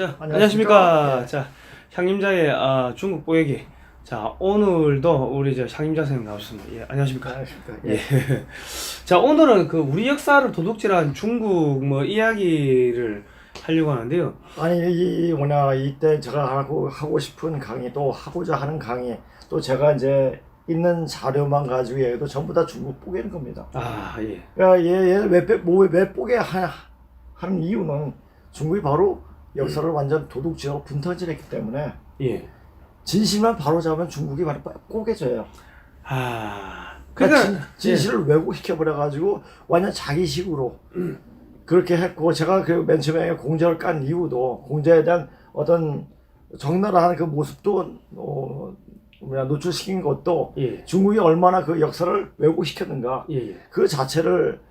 자, 안녕하십니까. 자, 향림자의 중국 뽀얘기. 자, 오늘도 우리 향림자 선생님 나오셨습니다. 예, 안녕하십니까. 안녕하십니까. 예. 자, 오늘은 그 우리 역사를 도둑질한 중국 뭐 이야기를 하려고 하는데요. 아니 이 뭐냐 이때 제가 하고 싶은 강의 또 하고자 하는 강의 또 제가 이제 있는 자료만 가지고 얘도 전부 다 중국 뽀개는 겁니다. 아, 예. 그러니까 얘왜 뽀개 하는 이유는 중국이 바로 역사를 완전 도둑질하고 분탕질했기 때문에 예. 진실만 바로 잡으면 중국이 바로 뽀개져요. 아, 그러니까 진실을 왜곡시켜 버려 가지고 완전 자기식으로 그렇게 했고, 제가 그 맨 처음에 공자를 깐 이유도 공자에 대한 어떤 적나라한 그 모습도 노출시킨 것도 예. 중국이 얼마나 그 역사를 왜곡시켰는가 예. 그 자체를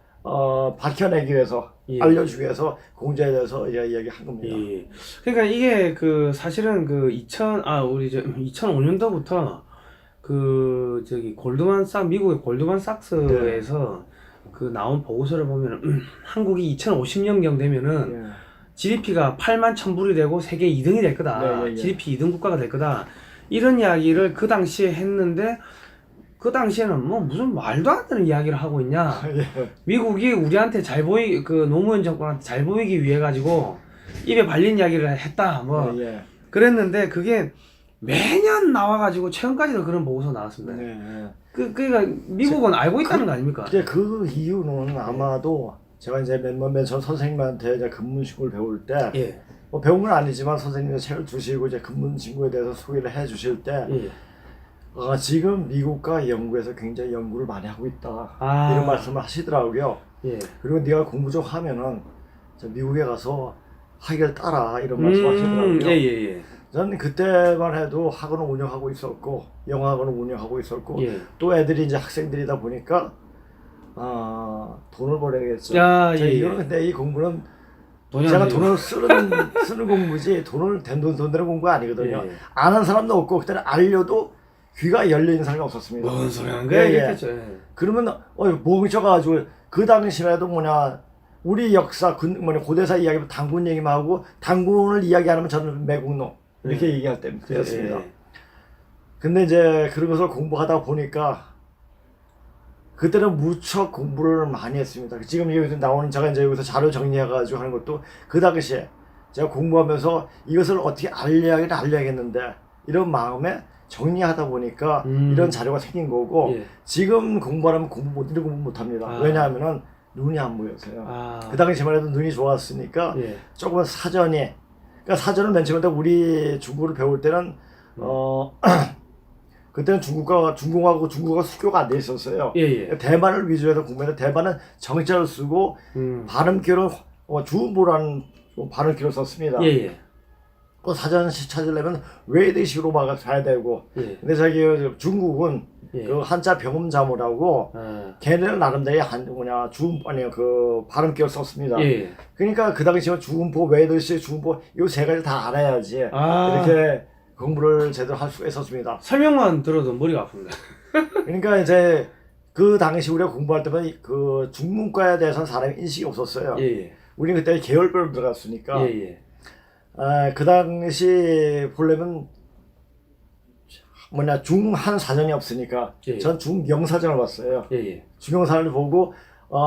밝혀내기 위해서 예. 알려주기 위해서 공자에 대해서 이야기한 겁니다. 예. 그러니까 이게 그 사실은 그 2005년도부터 그 미국의 골드만삭스에서 그 나온 보고서를 보면 한국이 2050년경 되면은 예. GDP가 8만 1,000불이 되고 세계 2등이 될 거다. 네, 예. GDP 2등 국가가 될 거다. 이런 이야기를 그 당시에 했는데 그 당시에는 뭐 무슨 말도 안 되는 이야기를 하고 있냐. 예. 미국이 우리한테 그 노무현 정권한테 잘 보이기 위해 가지고 입에 발린 이야기를 했다. 뭐 예. 그랬는데 그게 매년 나와가지고 최근까지도 그런 보고서 나왔습니다. 네. 그러니까 미국은 알고 있다는 거 아닙니까? 이제 그 이유는 아마도 제가 이제 맨 전 선생님한테 이제 근문신고를 배울 때 예. 뭐 배운 건 아니지만 선생님이 책을 주시고 이제 근문신고에 대해서 소개를 해 주실 때 예. 지금 미국과 영국에서 굉장히 연구를 많이 하고 있다 아. 이런 말씀을 하시더라고요. 예. 그리고 네가 공부 좀 하면은 저 미국에 가서 학위를 따라 이런 말씀 하시더라고요. 예. 저는 그때만 해도 학원을 운영하고 있었고 영어학원을 운영하고 있었고 예. 또 애들이 이제 학생들이다 보니까 돈을 벌어야겠죠. 야, 예. 이거는 근데 이 공부는 돈이 제가 안 돼요. 돈을 쓰는 공부지 돈을 돈 되는 공부가 아니거든요. 예. 아는 사람도 없고 그때는 알려도 귀가 열려 있는 사람이 없었습니다. 뭔 소리 하는 거야? 예, 예. 이랬겠죠. 예. 그러면 뭉쳐가지고 그 당시에도 우리 역사 고대사 이야기면 단군 얘기만 하고 단군을 이야기 안 하면 저는 매국노 이렇게 얘기할 때였습니다. 예. 근데 이제 그런 것을 공부하다 보니까 그때는 무척 공부를 많이 했습니다. 지금 여기서 나오는 제가 이제 여기서 자료 정리해가지고 하는 것도 그 당시에 제가 공부하면서 이것을 어떻게 알려야겠는데 이런 마음에 정리하다 보니까 이런 자료가 생긴 거고 예. 지금 공부하면 공부 못합니다. 왜냐하면은 눈이 안 보여서요. 그 당시만 해도 눈이 좋았으니까 예. 조금 그러니까 사전을 맨 처음에 우리 중국어를 배울 때는 그때는 중국하고 수교가 안 돼 있었어요. 예. 대만을 위주로 해서 공부했는데 대만은 정자를 쓰고 발음기를 주음보라는 발음기를 썼습니다. 예. 그 사전 찾으려면 웨이드식으로 가야 되고. 예. 근데 저기 중국은 예. 그 한자 병음자모라고 걔네는 나름대로 그 발음기를 썼습니다. 예. 그러니까 그 당시에 주음보, 웨이드식, 주음보 이 세 가지 다 알아야지 이렇게 공부를 제대로 할 수가 있었습니다. 설명만 들어도 머리가 아픕니다. 그러니까 이제 그 당시 우리가 공부할 때는 그 중문과에 대해서는 사람이 인식이 없었어요. 예. 우리는 그때 계열별로 들어갔으니까. 예. 그 당시 보려면 중한 사전이 없으니까 예. 전 중영사전을 봤어요. 예. 중영사전을 보고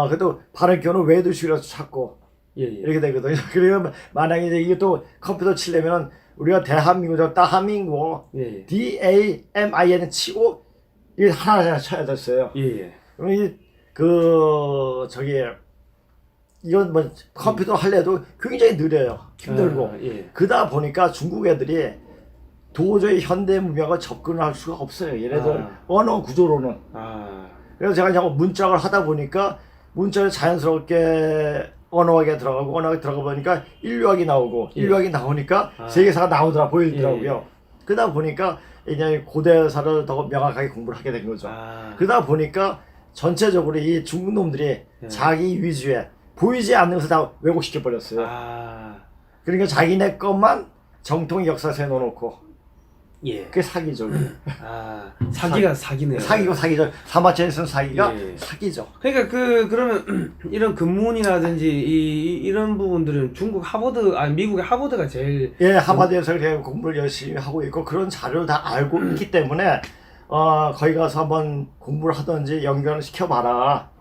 그래도 발음기는 외도식이라서 찾고 예. 이렇게 되거든요. 그리고 만약에 이제 이게 또 컴퓨터 치려면 우리가 대한민국, 따한민국, 예. DAMIN 치고 이게 하나 쳐야 됐어요. 예. 그럼 이건 컴퓨터 할래도 굉장히 느려요. 힘들고. 예. 그러다 보니까 중국 애들이 도저히 현대 문명과 접근을 할 수가 없어요. 얘네들 언어 구조로는. 그래서 제가 그냥 문짝을 하다 보니까 문자를 자연스럽게 언어학에 들어가고 언어학에 들어가 보니까 인류학이 나오고 인류학이 나오니까 세계사가 보이더라고요. 그러다 보니까 이제 고대사를 더 명확하게 공부를 하게 된 거죠. 그러다 보니까 전체적으로 이 중국 놈들이 자기 위주에 보이지 않는 것을 다 왜곡시켜 버렸어요. 그러니까 자기네 것만 정통 역사서에 넣어놓고 예. 그게 사기죠. 아, 사기가 사기네요. 사기고 사기죠. 사마천에서는 사기가 예. 사기죠. 그러니까 그러면 이런 근무원이라든지 이런 부분들은 중국 하버드 아니 미국의 하버드가 제일 예, 하버드에서 그렇게 공부를 열심히 하고 있고 그런 자료를 다 알고 있기 때문에 거기 가서 한번 공부를 하든지 연결을 시켜봐라.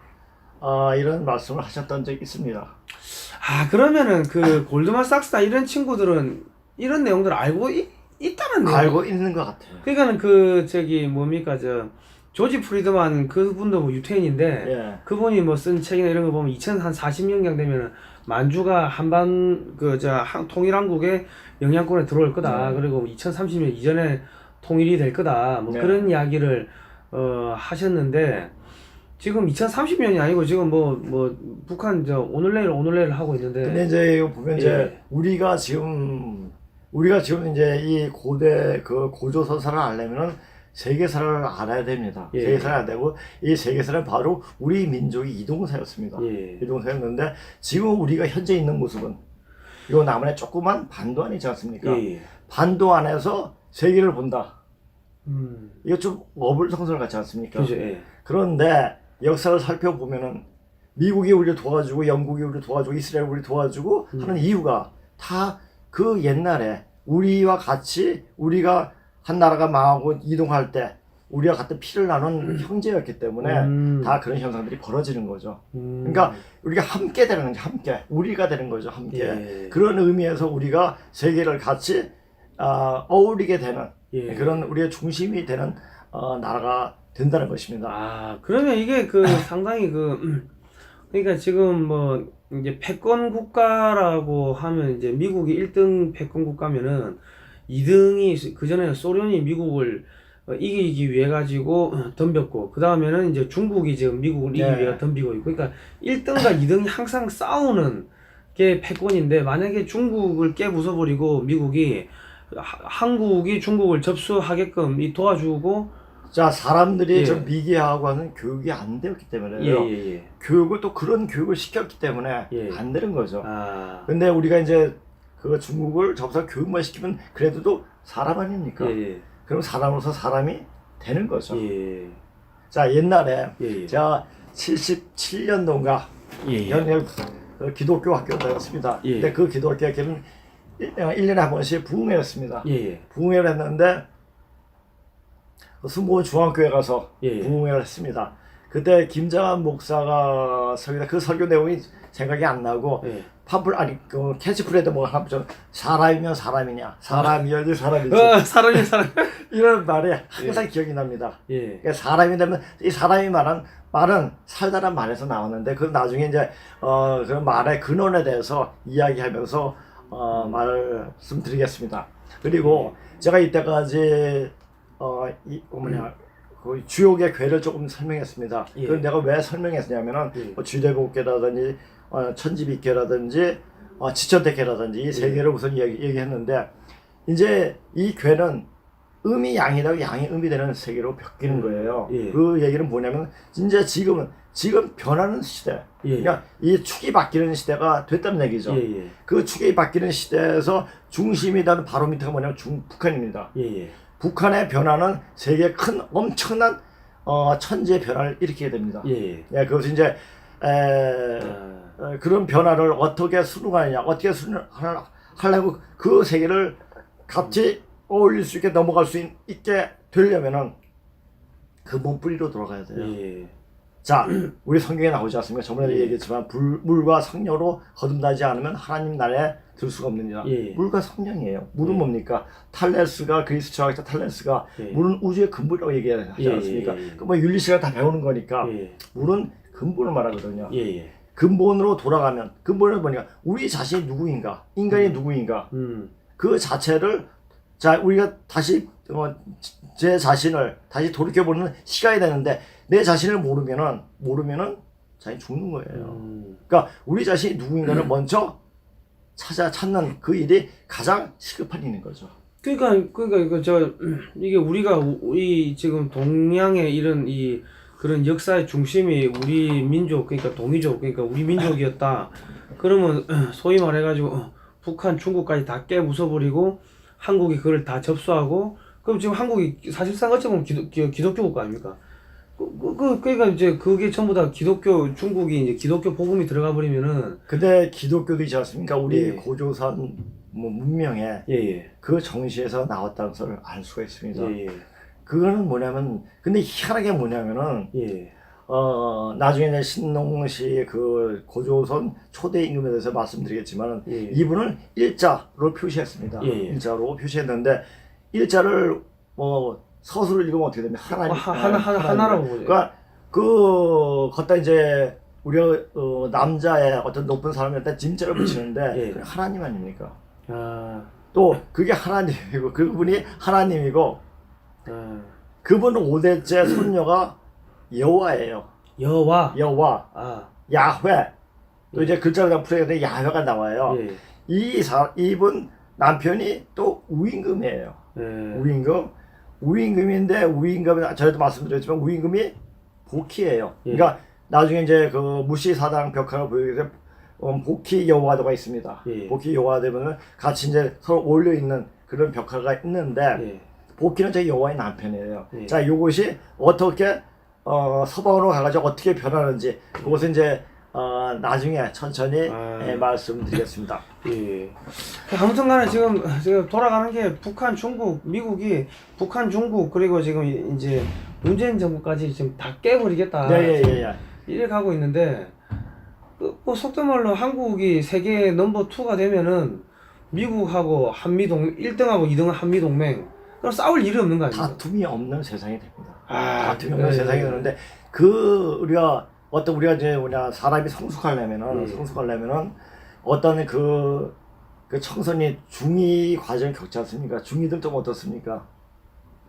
이런 말씀을 하셨던 적이 있습니다. 아 그러면은 그 골드만삭스나 이런 친구들은 이런 내용들을 알고 있다는 내용. 알고 있는 것 같아요. 그러니까는 저기 뭡니까 저 조지 프리드만 그분도 뭐 유태인인데 예. 그분이 뭐 쓴 책이나 이런 거 보면 2040년경 되면은 만주가 한반 통일한국의 영향권에 들어올 거다. 네. 그리고 2030년 이전에 통일이 될 거다. 뭐 네. 그런 이야기를 하셨는데 지금 2030년이 아니고 지금 뭐 북한 오늘 내일 하고 있는데. 근데 이제 이거 보면 이제 예. 우리가 지금 이제 이 고대 그 고조선사를 알려면은 세계사를 알아야 됩니다. 예. 세계사를 알아야 되고 이 세계사는 바로 우리 민족이 이동사였습니다. 예. 이동사였는데 지금 우리가 현재 있는 모습은 요 남한의 조그만 반도 안이지 않습니까? 예. 반도 안에서 세계를 본다. 음. 이거 좀 어불성설 같지 않습니까? 그죠. 예. 그런데 역사를 살펴보면은 미국이 우리를 도와주고 영국이 우리를 도와주고 이스라엘이 우리를 도와주고 하는 이유가 다 그 옛날에 우리와 같이 우리가 한 나라가 망하고 이동할 때 우리와 같은 피를 나눈 형제였기 때문에 다 그런 현상들이 벌어지는 거죠. 그러니까 우리가 함께 되는 거죠. 함께 우리가 되는 거죠. 함께 예. 그런 의미에서 우리가 세계를 같이 어울리게 되는 예. 그런 우리의 중심이 되는 나라가 된다는 것입니다. 아, 그러면 이게 상당히 그러니까 지금 뭐 이제 패권 국가라고 하면 이제 미국이 1등 패권 국가면은 2등이 그전에 소련이 미국을 이기기 위해 가지고 덤볐고 그 다음에는 이제 중국이 지금 미국을 이기기 네. 위해 덤비고 있고 그러니까 1등과 2등이 항상 싸우는 게 패권인데 만약에 중국을 깨부숴버리고 미국이 한국이 중국을 접수하게끔 도와주고 자, 사람들이 예. 좀 미개하고 하는 교육이 안 되었기 때문에요. 예. 교육을 또 그런 교육을 시켰기 때문에 예. 안 되는 거죠. 아. 근데 우리가 이제 그 중국을 접서 교육만 시키면 그래도 또 사람 아닙니까? 예. 그럼 사람으로서 사람이 되는 거죠. 예. 자, 옛날에 예. 제가 77년도인가 예. 연일 그 기독교 학교를 다녔습니다. 예. 근데 그 기독교 학교는 1년에 한 번씩 부흥회였습니다. 예. 부흥회를 했는데 순복음 중앙교회 가서 예. 부흥회를 했습니다. 그때 김장한 목사가 설교, 그 설교 내용이 생각이 안 나고 예. 그 캐치프레이드 뭐 하나 붙여 사람이면 사람이냐 사람이어야지 사람이지 사람. 이런 말이 항상 기억이 납니다. 예. 그러니까 사람이 되면 이 사람이 말은 살다란 말에서 나왔는데 그 나중에 이제 그 말의 근원에 대해서 이야기하면서 말씀드리겠습니다. 그리고 제가 이때까지 그 주역의 괴를 조금 설명했습니다. 예. 그걸 내가 왜 설명했냐면은 예. 주대복괴라든지 천지빅괴라든지 지천대괴라든지 이 세 개를 우선 얘기했는데 이제 이 괴는 음이 양이라고 양이 음이 되는 세계로 바뀌는 거예요. 예. 그 얘기는 뭐냐면 이제 지금 변하는 시대. 예. 그러니까 이 축이 바뀌는 시대가 됐다는 얘기죠. 예. 그 축이 바뀌는 시대에서 중심이 되는 바로미터가 뭐냐면 북한입니다. 예. 북한의 변화는 세계 큰 엄청난 천지의 변화를 일으키게 됩니다. 예. 예, 그것이 이제 그런 변화를 어떻게 수능하느냐, 어떻게 하려고 그 세계를 같이 어울릴 수 있게 넘어갈 수 있게 되려면은 근본 뿌리로 돌아가야 돼요. 예. 자, 우리 성경에 나오지 않습니까? 저번에도 예. 얘기했지만 물과 성령으로 거듭나지 않으면 하나님 나라에 들 수가 없느니라. 예. 물과 성령이에요. 물은 예. 뭡니까? 탈레스가 그리스 철학자 탈레스가 예. 물은 우주의 근본이라고 얘기하지 않습니까? 예. 그 뭐 윤리시가 다 배우는 거니까 예. 물은 근본을 말하거든요. 예. 근본으로 돌아가면 근본은 뭐냐? 우리 자신이 누구인가? 인간이 누구인가? 그 자체를 자 우리가 다시 제 자신을 다시 돌이켜보는 시간이 되는데 내 자신을 모르면은 자기 죽는 거예요. 그러니까 우리 자신이 누구인가를 먼저 찾는 그 일이 가장 시급한 일인 거죠. 그러니까 이게 우리가 우리 지금 동양의 이런 그런 역사의 중심이 우리 민족 그러니까 동이족 그러니까 우리 민족이었다. 그러면 소위 말해가지고 북한, 중국까지 다 깨부숴버리고 한국이 그걸 다 접수하고 그럼 지금 한국이 사실상 어찌 보면 기독교 국가 아닙니까? 그러니까 이제 그게 전부 다 기독교, 중국이 이제 기독교 복음이 들어가 버리면은. 근데 기독교도 있지 않습니까? 우리 예. 고조선 뭐 문명에 예. 그 정시에서 나왔다는 것을 알 수가 있습니다. 예. 그거는 뭐냐면, 근데 희한하게 뭐냐면은, 예. 나중에 이제 신농시 그 고조선 초대 임금에 대해서 말씀드리겠지만, 예. 이분을 일자로 표시했습니다. 예. 일자로 표시했는데, 일자를 서술을 읽으면 어떻게 됩니까? 하나라고 보죠. 그러니까 걷다 이제 우리가 남자의 어떤 높은 사람한테 짐자를 붙이는데 예. 그게 하나님 아닙니까? 아. 또 그게 하나님이고 그분이 하나님이고 그분 5대째 손녀가 여호와예요. 여호와. 여호와, 아. 야훼. 또 이제 글자를 풀어야 야훼가 나와요. 예. 이분 남편이 또 우임금이에요. 예. 우임금인데 우임금은 전에도 말씀드렸지만 우임금이 복희예요. 예. 그러니까 나중에 이제 그 무시사당 벽화를 보여주게 복희 여호와도가 있습니다. 예. 복희 여호와되면은 같이 이제 서로 올려 있는 그런 벽화가 있는데 예. 복희는 저 여호와의 남편이에요. 예. 자, 요것이 어떻게 서방으로 가가지고 어떻게 변하는지 그것은 이제 나중에 천천히 말씀드리겠습니다. 예. 아무튼간에 지금 돌아가는 게 북한, 중국, 미국이 북한, 중국 그리고 지금 이제 문재인 정부까지 지금 다 깨버리겠다. 예. 이래 가고 있는데 뭐 속된 말로 한국이 세계 넘버 2가 되면은 미국하고 한미동 1등하고 2등은 한미동맹. 그럼 싸울 일이 없는 거 아닙니까? 다툼이 없는 세상이 됩니다. 다툼이 네. 없는 세상이 되는데 우리가 이제 사람이 성숙하려면은 어떤 그 청소년이 중2 과정을 겪지 않습니까? 중2들 좀 어떻습니까?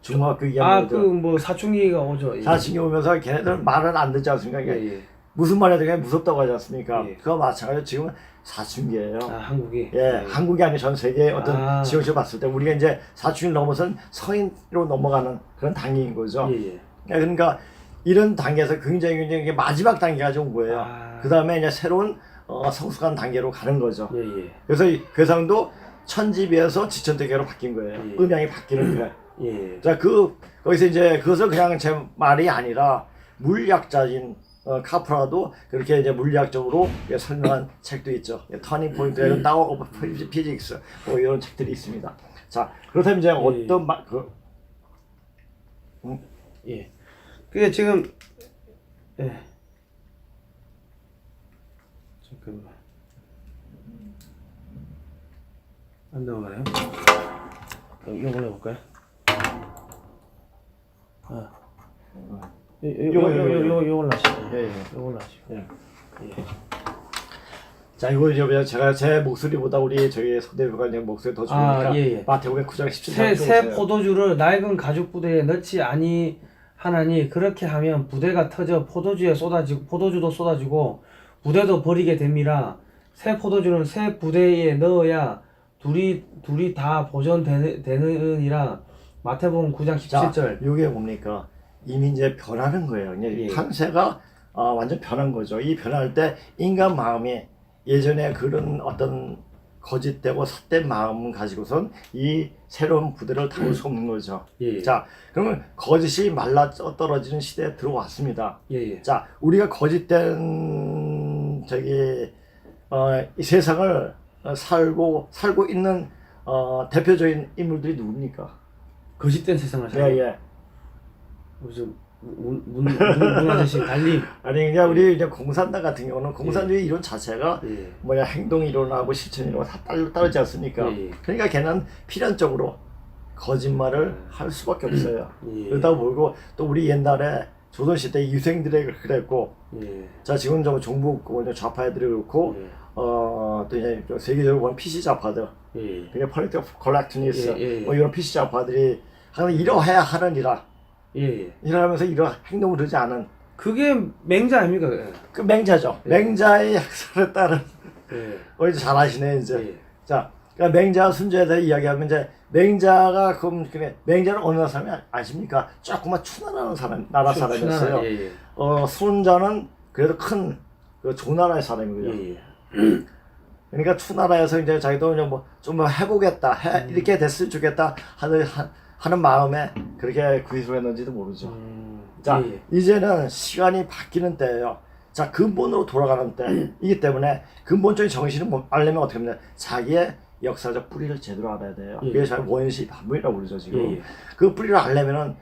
중학교 2학년들. 그 뭐 사춘기가 오죠. 예. 사춘기 오면서 걔네들 말은 안 듣지 않습니까? 예. 무슨 말이 되게 무섭다고 하지 않습니까? 예. 그거 마찬가지로 지금은 사춘기예요. 한국이. 예, 한국이 아니고 전 세계 어떤 지역에서 봤을 때 우리가 이제 사춘기를 넘어선 성인으로 넘어가는 그런 단계인 거죠. 예. 그러니까 이런 단계에서 굉장히 마지막 단계가 온 거예요. 그 다음에 이제 새로운 성숙한 단계로 가는 거죠. 예. 그래서 이 괴상도 천지비에서 지천대계로 바뀐 거예요. 음양이 바뀌는 거예요. 예. 자, 거기서 이제 그것을 그냥 제 말이 아니라 물리학자인 카프라도 그렇게 이제 물리학적으로 설명한 책도 있죠. 터닝 포인트, 다운 오브 피직스 뭐 이런 책들이 있습니다. 자, 그렇다면 이제 어떤 예. 그게 지금 잠깐만 안 넘어가네요. 이걸 해볼까요? 요걸 하시죠. 요걸 하시고. 자, 이거 제가 제 목소리보다 우리 저희 소대표관님 목소리 더 좋으니까 마태복음 9장 17절 새 포도주를 낡은 가죽 부대에 넣지 아니하나니 그렇게 하면 부대가 터져 포도주도 쏟아지고 부대도 버리게 됩니다. 새 포도주는 새 부대에 넣어야 둘이 다 보존되느니라. 마태복음 9장 17절. 자, 이게 뭡니까? 이미 이제 변하는 거예요. 판세가 완전 변한 거죠. 이 변할 때 인간 마음이 예전에 그런 어떤 거짓되고 삿된 마음을 가지고선 이 새로운 부대를 타올 수 없는 거죠. 자, 그러면 거짓이 말라 떨어지는 시대에 들어왔습니다. 자, 우리가 거짓된 이 세상을 살고 있는 대표적인 인물들이 누굽니까? 거짓된 세상을 살고. 무슨 문 아저씨 달림. 아니 그냥 우리 이제 공산당 같은 경우는 공산주의 이론 자체가 행동 이론하고 실천 이론하고 다 따르지 않습니까? 그러니까 걔는 필연적으로 거짓말을 할 수밖에 없어요. 그러다 보고 또 우리 옛날에 조선시대 유생들에게 그랬고, 자 지금 좀 종북 좌파 애들이 그렇고, 또 이제 세계적으로 보면 PC 좌파들, 그러니까 폴리티컬 컬렉티니스 뭐 이런 PC 좌파들이 항상 이러해야 하느니라. 이러면서 이런 행동을 하지 않은 그게 맹자 아닙니까? 그 맹자죠. 맹자의 약설에 따른 이제 잘 아시네 이제. 자, 그러니까 맹자 순자에 대해 이야기하면 이제 맹자가 맹자는 어느 사람이 아십니까? 조그만 추나라는 나라 사람이었어요. 순자는 그래도 큰 그 조나라의 사람이고요. 그러니까 추나라에서 이제 자기도 좀 해보겠다, 이렇게 됐으면 좋겠다 하는 마음에 그렇게 구입을 했는지도 모르죠. 자, 예. 이제는 시간이 바뀌는 때예요. 자, 근본으로 돌아가는 때이기 때문에 근본적인 정신을 알려면 어떻게 하면 자기의 역사적 뿌리를 제대로 알아야 돼요. 예. 그래서 원시 반문이라고 그러죠 지금. 예. 그 뿌리를 알려면은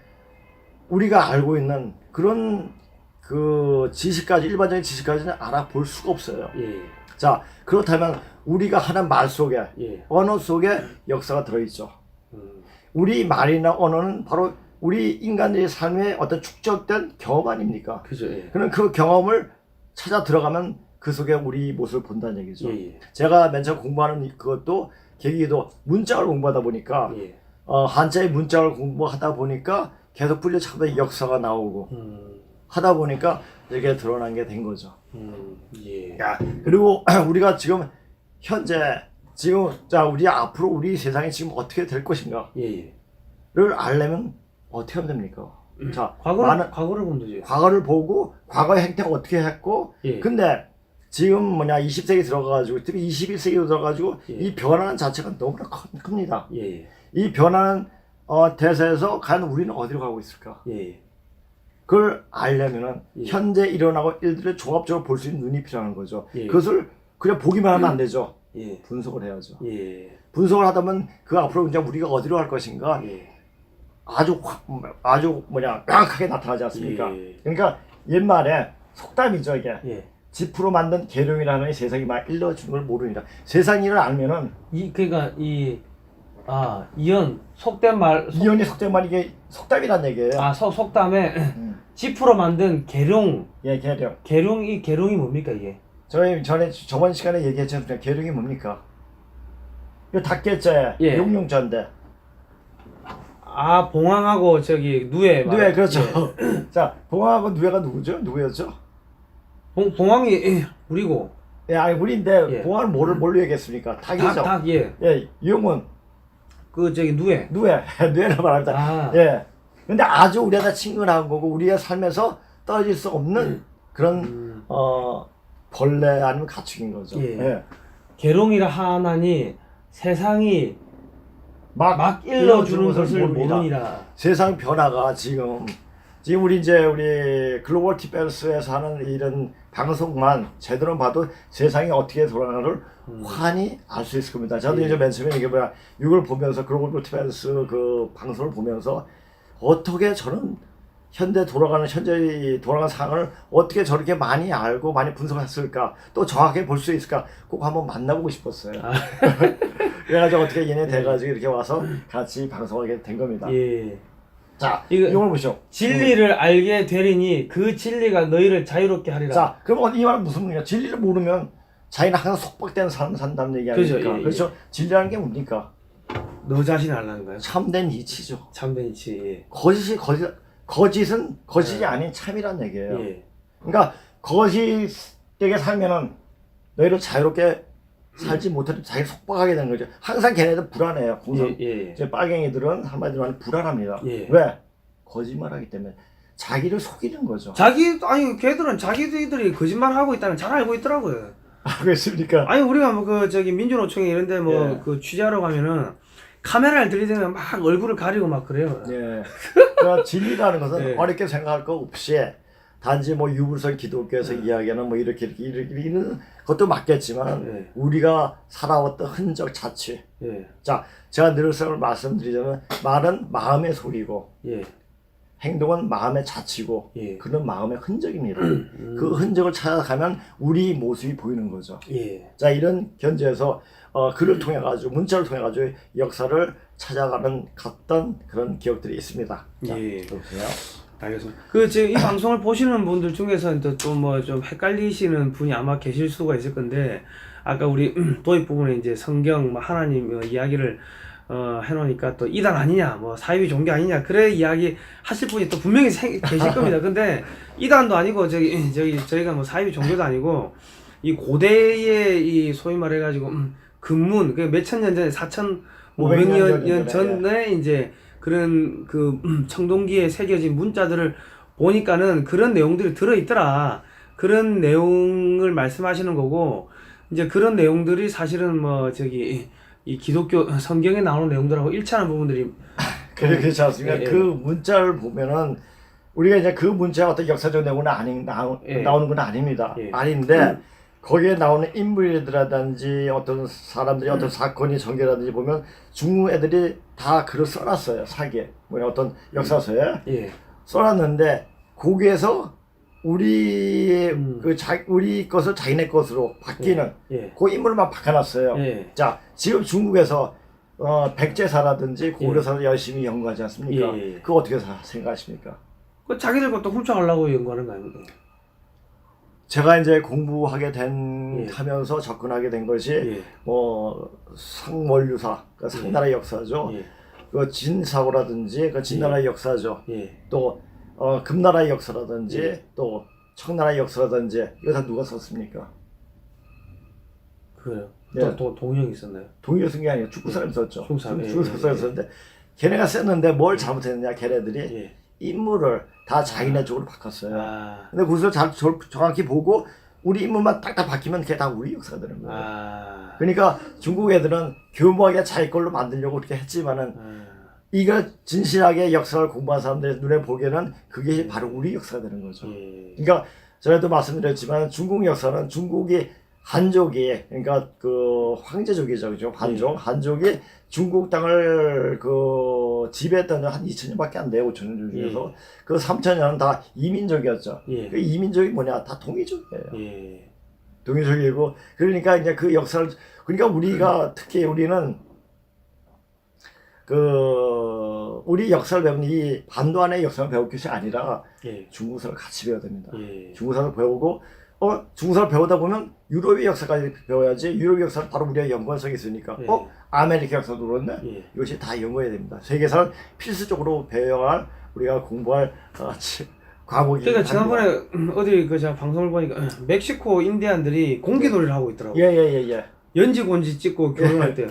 우리가 알고 있는 그런 그 지식까지 일반적인 지식까지는 알아볼 수가 없어요. 예. 자, 그렇다면 우리가 하는 말 속에 예. 언어 속에 역사가 들어있죠. 음. 우리 말이나 언어는 바로 우리 인간들의 삶에 어떤 축적된 경험 아닙니까? 그죠. 예. 그럼 그 경험을 찾아 들어가면 그 속에 우리 모습을 본다는 얘기죠. 예. 제가 맨 처음 공부하는 그것도 계기도 문자를 공부하다 보니까 예. 한자의 문자를 공부하다 보니까 계속 풀려 찾다 역사가 나오고 하다 보니까 이게 드러난 게 된 거죠. 예. 야, 그리고 우리가 지금 현재 지금 자 우리 앞으로 우리 세상이 지금 어떻게 될 것인가를 예. 알려면 어떻게 하면 됩니까? 자, 과거를 보면 되죠. 과거를 보고 과거의 행태가 어떻게 했고, 예. 근데 지금 20세기 들어가가지고 특히 21세기 들어가가지고 예. 이 변화는 자체가 너무나 큽니다. 예. 이 변화는 대세에서 과연 우리는 어디로 가고 있을까? 예. 그걸 알려면은 예. 현재 일어나고 일들을 종합적으로 볼 수 있는 눈이 필요한 거죠. 예. 그것을 그냥 보기만 하면 안 되죠. 예. 분석을 해야죠. 예. 분석을 하다 보면 그 앞으로 그냥 우리가 어디로 갈 것인가 예. 아주 명확하게 나타나지 않습니까? 예. 그러니까 옛말에 속담이죠 이게. 예. 지프로 만든 계룡이라는 이 세상이 막 일러주는 걸 모르니까 세상 일을 알면은 그러니까 이연 속된 말 이연이 속된 말 이게 속담이란 얘기예요. 속담에 지프로 만든 계룡. 예, 계룡. 계룡이 뭡니까 이게? 저희 저번 시간에 얘기했잖아요. 계룡이 뭡니까? 이 닭개자에 예. 용용자인데. 봉황하고 저기 누에. 누에 그렇죠. 자, 봉황하고 누에가 누구였죠? 봉황이 우리고. 예, 아니 우리인데 예. 봉황은 뭘로 얘기했습니까? 닭이죠. 닭 예. 예, 용은 저기 누에. 누에라고 말합니다. 예. 근데 아주 우리가 친근한 거고 우리의 삶에서 떨어질 수 없는 그런 벌레 아니면 가축인 거죠. 예. 예. 계룡이라 하나니 세상이 막 일러주는 것을 모르니라. 세상 변화가 지금 우리 글로벌 티펜스에서 하는 이런 방송만 제대로 봐도 세상이 어떻게 돌아가는를 환히 알 수 있을 겁니다. 저도 예. 이제 맨 처음에 이걸 보면서 글로벌 티펜스 그 방송을 보면서 어떻게 저는 현재 돌아가는 상황을 어떻게 저렇게 많이 알고 많이 분석했을까, 또 정확하게 볼 수 있을까, 꼭 한번 만나보고 싶었어요. 그래가지고 어떻게 얘네 돼가지고 이렇게 와서 같이 방송하게 된 겁니다. 예. 자, 이걸 보시죠. 진리를 알게 되리니 그 진리가 너희를 자유롭게 하리라. 자, 그럼 이 말은 무슨 말이냐? 진리를 모르면 자기는 항상 속박된 삶을 산다는 얘기 아닙니까? 그렇죠. 예, 그렇죠. 진리라는 게 뭡니까? 너 자신을 알라는 거예요. 참된 이치죠. 참된 이치. 예. 거짓은 거짓이 아닌 참이란 얘기예요. 예. 그러니까 거짓되게 살면은 너희를 자유롭게 살지 못해도 자기 속박하게 되는 거죠. 항상 걔네들 불안해요. 제 빨갱이들은 한마디로 하면 불안합니다. 예. 왜? 거짓말하기 때문에 자기를 속이는 거죠. 걔들은 자기들이 거짓말하고 있다는 잘 알고 있더라고요. 그렇습니까? 우리가 민주노총에 이런데 취재하러 가면은 카메라를 들이대면 막 얼굴을 가리고 막 그래요. 예. 그러니까 진리라는 것은 예. 어렵게 생각할 거 없이 단지 유불선 기독교에서 이야기하는 이렇게 이런 것도 맞겠지만 예. 우리가 살아왔던 흔적 자체. 예. 자, 제가 늘 말씀드리자면 말은 마음의 소리고 예. 행동은 마음의 자치고 예. 그는 마음의 흔적입니다. 그 흔적을 찾아가면 우리 모습이 보이는 거죠. 예. 자, 이런 견지에서 글을 통해 가지고 문자를 통해 가지고 역사를 찾아가는 갔던 그런 기억들이 있습니다. 자, 예. 보세요. 알겠습니다. 지금 이 방송을 보시는 분들 중에서 또 좀 헷갈리시는 분이 아마 계실 수가 있을 건데, 아까 우리 도입 부분에 이제 성경 하나님 이야기를 해놓으니까 또 이단 아니냐, 사이비 종교 아니냐, 그래 이야기 하실 분이 또 분명히 계실 겁니다. 근데 이단도 아니고 저희가 사이비 종교도 아니고 이 고대의 이 소위 말해가지고 금문 몇천 년 전에 4,500년 전에 이제 그런 청동기에 새겨진 문자들을 보니까는 그런 내용들이 들어있더라. 그런 내용을 말씀하시는 거고, 이제 그런 내용들이 사실은 이 기독교 성경에 나오는 내용들하고 일치하는 부분들이 그렇지 않습니까? 예, 예. 그 문자를 보면은 우리가 이제 그 문자가 어떤 역사적 내용은 나오는 건 아닙니다. 예. 아닌데 거기에 나오는 인물이라든지 어떤 사람들이 어떤 사건이 전개라든지 보면 중국 애들이 다 글을 써놨어요. 사기에 뭐냐 어떤 역사서에 예. 써놨는데 거기에서 우리 우리 것을 자기네 것으로 바뀌는 예. 그 인물만 바꿔놨어요. 예. 자 지금 중국에서 백제사라든지 고려사를 열심히 연구하지 않습니까? 예. 그거 어떻게 생각하십니까? 그 자기들 것도 훔쳐가려고 연구하는 거 아닙니까? 제가 이제 공부하게 된 예. 하면서 접근하게 된 것이 예. 뭐 상월유사, 그러니까 상나라의 역사죠. 예. 그 진사고라든지 그 진나라의 역사죠. 예. 또 금나라의 역사라든지 예. 또 청나라의 역사라든지 이거 다 누가 썼습니까? 그래요. 예. 또 동영이 있었나요? 동일을 쓴 게 아니에요. 축구 사람이 썼죠. 축구 사람, 예, 축구 예, 사람이 썼는데 걔네가 썼는데 뭘 잘못했느냐 걔네들이 예. 인물을 다 자기네 쪽으로 바꿨어요. 아. 근데 그것을 정확히 보고 우리 인물만 딱딱 바뀌면 그게 다 우리 역사가 되는 거예요. 아. 그러니까 중국 애들은 교묘하게 자기 걸로 만들려고 그렇게 했지만은 이거 진실하게 역사를 공부한 사람들의 눈에 보기에는 그게 바로 우리 역사가 되는 거죠. 예. 그러니까 전에도 말씀드렸지만 중국 역사는 중국이 한족이 그러니까 그 황제족이죠, 그죠? 한족이 중국 땅을 그 지배했던 한 2000년밖에 안 돼요, 5000년 중에서. 예. 그 3000년은 다 이민족이었죠. 예. 그 이민족이 뭐냐? 다 동이족이에요. 예. 동이족이고 그러니까 이제 그 역사를 그러니까 우리가 특히 우리는 그 우리 역사를 배우는 이 반도 안의 역사를 배울 것이 아니라 예. 중국사를 같이 배워야 됩니다. 예. 중국사를 배우고 중국사를 배우다 보면 유럽의 역사까지 배워야지. 유럽의 역사는 바로 우리가 연관성이 있으니까 예. 아메리카 역사도 그렇네. 예. 이것이 다 연구해야 됩니다. 세계사는 필수적으로 배워야 할 우리가 공부할 과목이. 그러니까 지난번에 어디 그 제가 방송을 보니까 멕시코 인디안들이 공기놀이를 하고 있더라고. 예예예. 연지곤지 찍고 결혼할 때.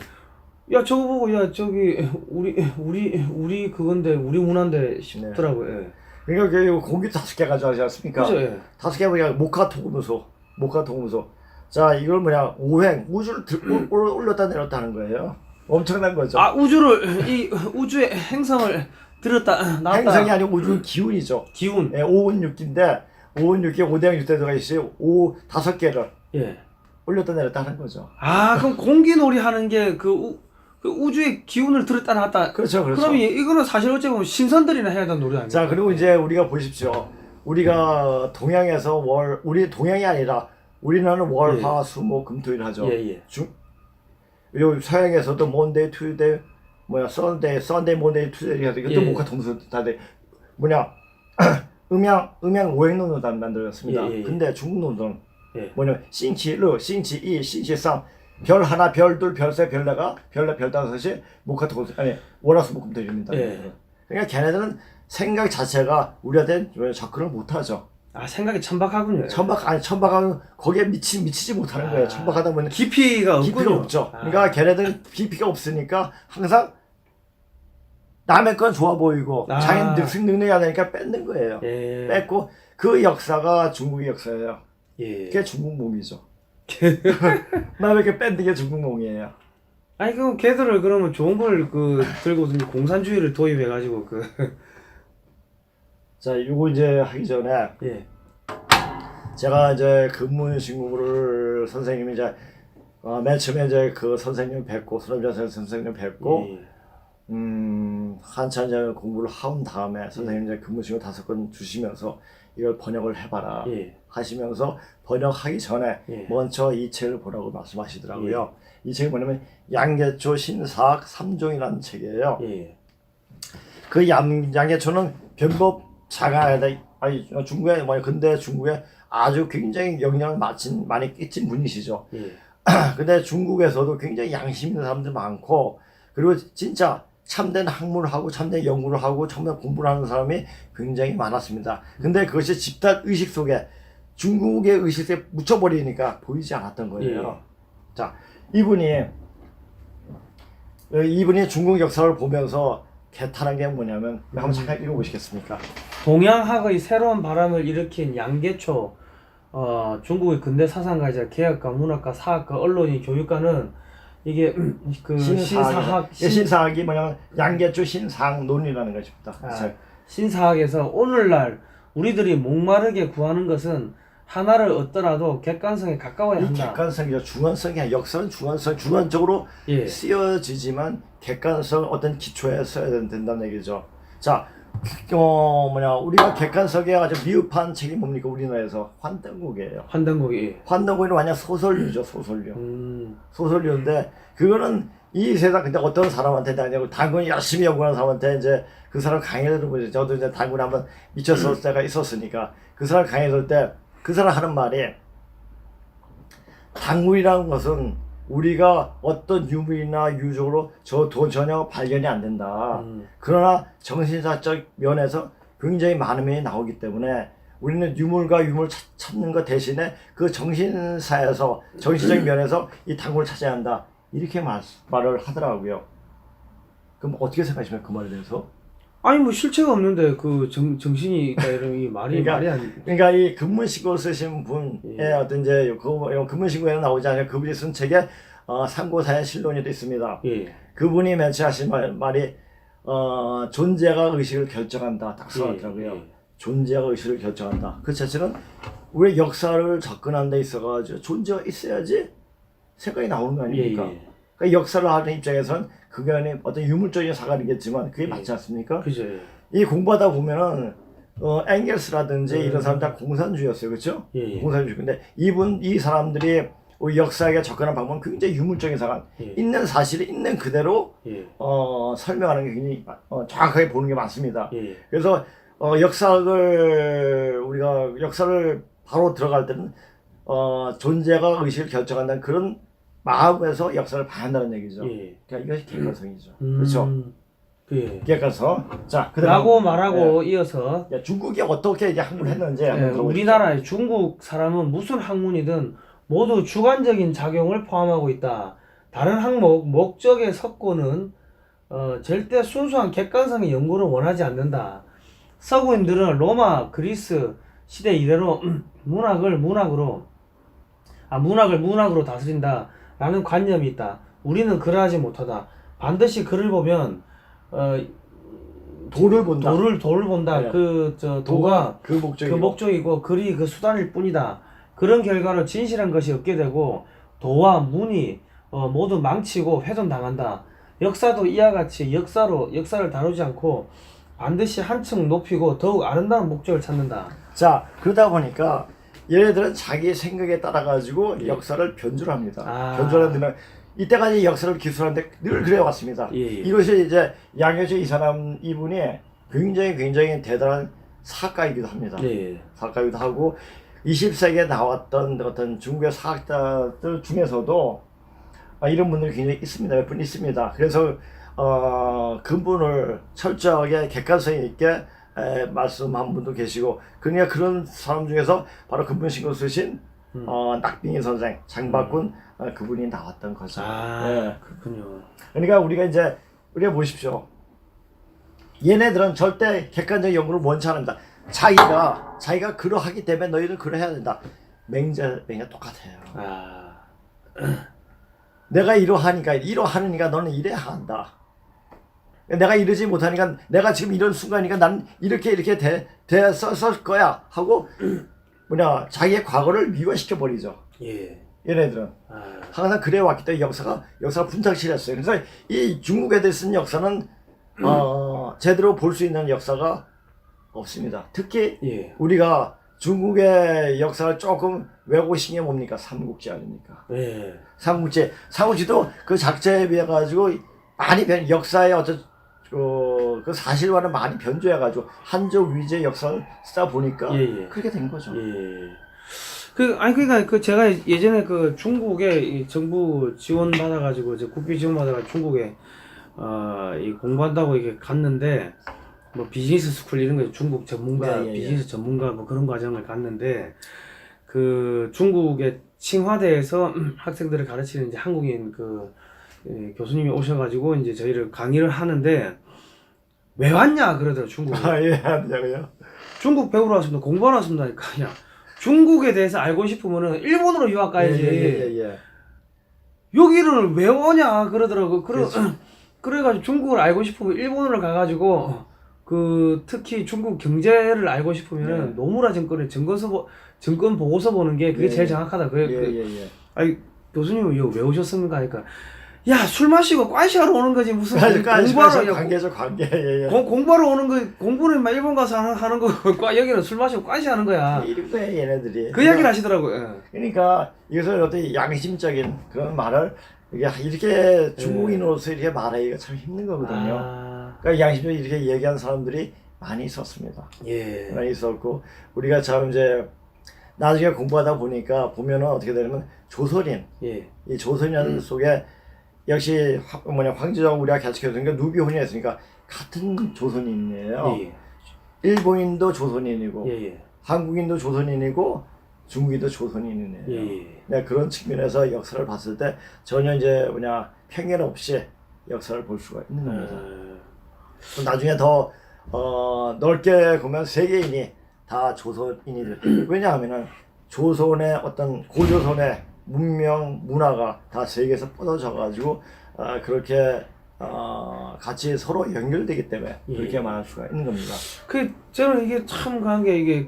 야 저거 보고 야 저기 우리 그건데 우리 문화인데 싶더라고요. 예. 그러니까 그 공기 5개 가져가지 않습니까? 그죠. 예. 5개 뭐냐 모카토금소. 자 이걸 뭐냐 오행 우주를 올렸다 내렸다 하는 거예요. 엄청난 거죠. 아 이 우주의 행성을 들었다 나왔다. 행성이 아니고 우주 기운이죠. 기운. 예, 516기인데 516기 5대양 6대가 있어요. 5개를 예. 올렸다 내렸다 하는 거죠. 아 그럼 공기놀이 하는 게 그 우주의 기운을 들었다 놨다. 그렇죠. 그럼 이거는 사실 어찌 보면 신선들이나 해야 되는 놀이 아닙니까? 자 그리고 이제 우리가 보십시오. 우리가 동양에서 우리 동양이 아니라 우리는 월, 화, 수, 목, 금, 토일 하죠. 예. 요 서양에서도 Monday, Tuesday, Sunday, Monday, Tuesday 해서 이것도 목화 동수 다 돼. 음양 오행론으로 만들었습니다. 예. 근데 중국 놈들은 예. 뭐냐면 싱치1, 싱치2, 싱치3 별 하나, 별 둘, 별 셋, 별 네가, 별 다섯이 목화 동수 아니 월화수 목금 토일입니다. 예. 그러니까 걔네들은 생각 자체가 우리한테 접근을 못하죠. 아 생각이 천박하군요. 천박하면 거기에 미치지 못하는 거예요. 천박하다 보면 깊이가 없죠. 그러니까 걔네들은 깊이가 없으니까 항상 남의 건 좋아 보이고 자기 능력이 안 되니까 뺏는 거예요. 예. 뺏고 그 역사가 중국의 역사예요. 예. 그게 중국몽이죠. 남에게 뺏는 게 중국몽이에요. 아니 그럼 걔들을 그러면 좋은 걸 들고 공산주의를 도입해가지고 자, 요거 이제 하기 전에 예. 제가 이제 근무신고를 선생님이 이제 맨 처음에 이제 그 선생님 뵙고 수험자 선생님 뵙고 한참 이제 공부를 한 다음에 선생님 이제 근무신고 5건 주시면서 이걸 번역을 해봐라 하시면서 번역하기 전에 먼저 이 책을 보라고 말씀하시더라고요. 이 책이 뭐냐면 양계초 신사학 3종이라는 책이에요. 그 양계초는 변법 자가에다 중국에 근데 중국에 아주 굉장히 영향을 많이 끼친 분이시죠. 근데 중국에서도 굉장히 양심 있는 사람들 많고 그리고 진짜 참된 학문을 하고 참된 연구를 하고 참된 공부를 하는 사람이 굉장히 많았습니다. 근데 그것이 집단 의식 속에 중국의 의식에 묻혀버리니까 보이지 않았던 거예요. 자, 이분이 중국 역사를 보면서 개탄한 게 뭐냐면 한번 잠깐 읽어보시겠습니까? 동양학의 새로운 바람을 일으킨 양계초 중국의 근대 사상가이자 개혁가, 문학가, 사학가, 언론인, 교육가는 이게 그 신사학 신사학이 뭐냐면 양계추 신상론이라는 것입니다. 신사학에서 오늘날 우리들이 목마르게 구하는 것은 하나를 얻더라도 객관성에 가까워야 한다. 이 객관성이죠. 주관성이야. 역사는 주관적으로 예. 쓰여지지만 객관성 어떤 기초에 써야 된다는 얘기죠. 자, 우리가 객관성에 아주 미흡한 책이 뭡니까? 우리나라에서 환灯국이에요. 환灯국이. 환灯국은 완전 소설류죠, 소설류. 소설류인데 그거는 이 세상 근데 어떤 사람한테 다냐고 당군 열심히 연구하는 사람한테 이제 그 사람 강의를 들어보죠. 저도 이제 당군 한번 미쳤을 때가 있었으니까 그 사람 강의 들을 때 그 사람 하는 말이 당군이라는 것은 우리가 어떤 유물이나 유적으로 전혀 발견이 안 된다. 그러나 정신사적 면에서 굉장히 많은 면이 나오기 때문에 우리는 유물과 유물 찾는 것 대신에 그 정신사에서 정신적 면에서 이 당군을 찾아야 한다. 이렇게 말을 하더라고요. 그럼 어떻게 생각하십니까? 그 말에 대해서? 아니 뭐 실체가 없는데 그 정신이 있다 이런 이 말이 말이 안. 그러니까 이 근문신고 쓰신 분의 어떤 이제 근문신고에는 나오지 않아요. 그분이 쓴 책에 상고사의 실론이도 있습니다. 예. 그분이 맨 처음 하신 말이 존재가 의식을 결정한다. 딱 써놨더라고요. 예. 존재가 의식을 결정한다. 그 자체는 우리 역사를 접근하는 데 있어가지고 존재가 있어야지 생각이 나오는 거 아닙니까? 예. 그러니까 역사를 하는 입장에서는 그게 어떤 유물적인 사관이겠지만 그게 맞지 않습니까? 그죠. 이 공부하다 보면은 앵겔스라든지 이런 사람 다 공산주의였어요, 그렇죠? 예. 공산주의. 근데 이 사람들이 우리 역사에 접근하는 방법은 굉장히 유물적인 사관, 예. 있는 사실을 있는 그대로 예. 설명하는 게 굉장히 정확하게 보는 게 많습니다. 예. 그래서 우리가 역사를 바로 들어갈 때는 존재가 의식을 결정한다는 그런 마음에서 역사를 봐야 한다는 얘기죠. 예. 그러니까 이것이 객관성이죠. 그렇죠? 예. 객관성. 자, 라고 말하고 이어서 중국이 어떻게 이제 학문을 했는지 우리나라의 중국 사람은 무슨 학문이든 모두 주관적인 작용을 포함하고 있다. 다른 항목, 목적에 섞고는 절대 순수한 객관성의 연구를 원하지 않는다. 서구인들은 로마, 그리스 시대 이래로 문학을 문학으로 다스린다 라는 관념이 있다. 우리는 그러하지 못하다. 반드시 글을 보면 도를 본다. 도를 본다. 네. 도가 그 목적이고 글이 그 수단일 뿐이다. 그런 결과로 진실한 것이 없게 되고 도와 문이 모두 망치고 훼손당한다. 역사도 이와 같이 역사를 다루지 않고 반드시 한층 높이고 더욱 아름다운 목적을 찾는다. 자, 그러다 보니까 얘네들은 자기 생각에 따라 가지고 역사를 변주를 합니다. 변주하는 데는 이때까지 역사를 기술하는데 늘 그래왔습니다. 예. 이것이 이제 양효주 이분이 굉장히 대단한 사학가이기도 합니다. 예. 사학가이기도 하고 20세기에 나왔던 어떤 중국의 사학자들 중에서도 이런 분들이 굉장히 있습니다. 몇 분 있습니다. 그래서 근본을 철저하게 객관성 있게 말씀한 분도 계시고, 그러니까 그런 사람 중에서 바로 근본신고 쓰신 낙빙이 선생, 장박군 그분이 나왔던 거죠. 그렇군요. 그러니까 우리가 보십시오. 얘네들은 절대 객관적 연구를 원치 않습니다. 자기가 그러하기 때문에 너희는 그러해야 된다. 맹자 똑같아요. 내가 이러하니까 너는 이래야 한다. 내가 이러지 못하니까, 내가 지금 이런 순간이니까 난 이렇게 됐을 거야 하고 자기의 과거를 미화시켜 버리죠. 예. 얘네들은 항상 그래 왔기 때문에 역사가 분탁실했어요. 그래서 이 중국 애들 쓴 역사는 제대로 볼 수 있는 역사가 없습니다. 특히 우리가 중국의 역사를 조금 외고신 게 뭡니까? 삼국지 아닙니까? 예. 삼국지도 그 작자에 비해 가지고 많이 역사의 어떤 그 사실과는 많이 변조해가지고 한족 위주의 역사를 쓰다 보니까 그렇게 된 거죠. 그러니까 제가 예전에 그 중국에 정부 지원 받아가지고 국비 지원 받아가지고 중국에 공부한다고 이렇게 갔는데 뭐 비즈니스 스쿨 이런 거 중국 전문가 비즈니스 전문가 뭐 그런 과정을 갔는데 그 중국의 칭화대에서 학생들을 가르치는 이제 한국인 교수님이 오셔가지고 이제 저희를 강의를 하는데 왜 왔냐 그러더라고요. 중국에. 아니냐고요? 중국 배우러 왔습니다. 공부하러 왔습니다. 중국에 대해서 알고 싶으면은 일본으로 유학 가야지. 여기를 왜 오냐 그러더라고. 그렇죠. 그래가지고 중국을 알고 싶으면 일본을 가가지고 그 특히 중국 경제를 알고 싶으면은 네. 노무라 증권의 증권 보고서 보는 게 그게 예, 제일 예. 정확하다. 예. 아니 교수님은 이거 왜 오셨습니까? 하니까 야 술 마시고 관시하러 오는 거지 무슨 공부하러 관계죠, 관계. 예. 공부하러 오는 거 공부는 막 일본 가서 하는 거 여기는 술 마시고 관시하는 거야. 이런 거야 얘네들이. 그 이야기를 하시더라고요. 그러니까 이것을 어떤 양심적인 그런 말을 이렇게 중국인으로서 이렇게 말하기가 참 힘든 거거든요. 그러니까 양심적으로 이렇게 얘기한 사람들이 많이 있었습니다. 예. 많이 있었고 우리가 참 이제 나중에 공부하다 보니까 보면은 어떻게 되냐면 조선인, 예. 이 조선인 속에 역시 황제정 우리가 계속해서 누비혼이 했으니까 같은 조선인이에요. 예. 일본인도 조선인이고 예. 한국인도 조선인이고 중국인도 조선인이에요. 예. 네, 그런 측면에서 역사를 봤을 때 전혀 이제 편견 없이 역사를 볼 수가 있는 겁니다. 나중에 더 넓게 보면 세계인이 다 조선인이 될. 왜냐하면은 조선의 어떤 고조선의 문명 문화가 다 세계에서 뻗어져 가지고 그렇게 같이 서로 연결되기 때문에 그렇게 말할 수가 있는 겁니다. 저는 이게 참 강한 게 이게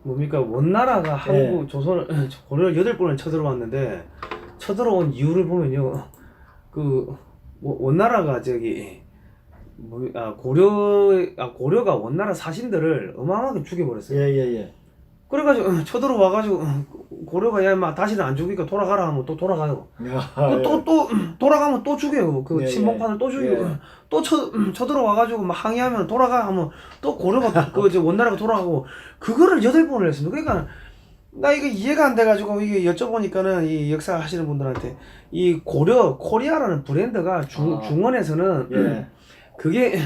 뭡니까 원나라가 한국 조선을 고려를 8번을 쳐들어왔는데 쳐들어온 이유를 보면요 원나라가 고려가 원나라 사신들을 어마어마하게 죽여버렸어요. 예. 그래가지고 쳐들어와가지고 고려가 야 인마 다시는 안 죽이니까 돌아가라 하면 또 돌아가요. 또 돌아가면 또 죽여요. 친목판을 또 죽이고 또 쳐들어와가지고 막 항의하면 돌아가 하면 또 고려가 원나라가 돌아가고 그거를 8번을 했습니다. 그러니까 나 이거 이해가 안 돼가지고 이게 여쭤보니까는 이 역사 하시는 분들한테 이 코리아라는 브랜드가 중원에서는 그게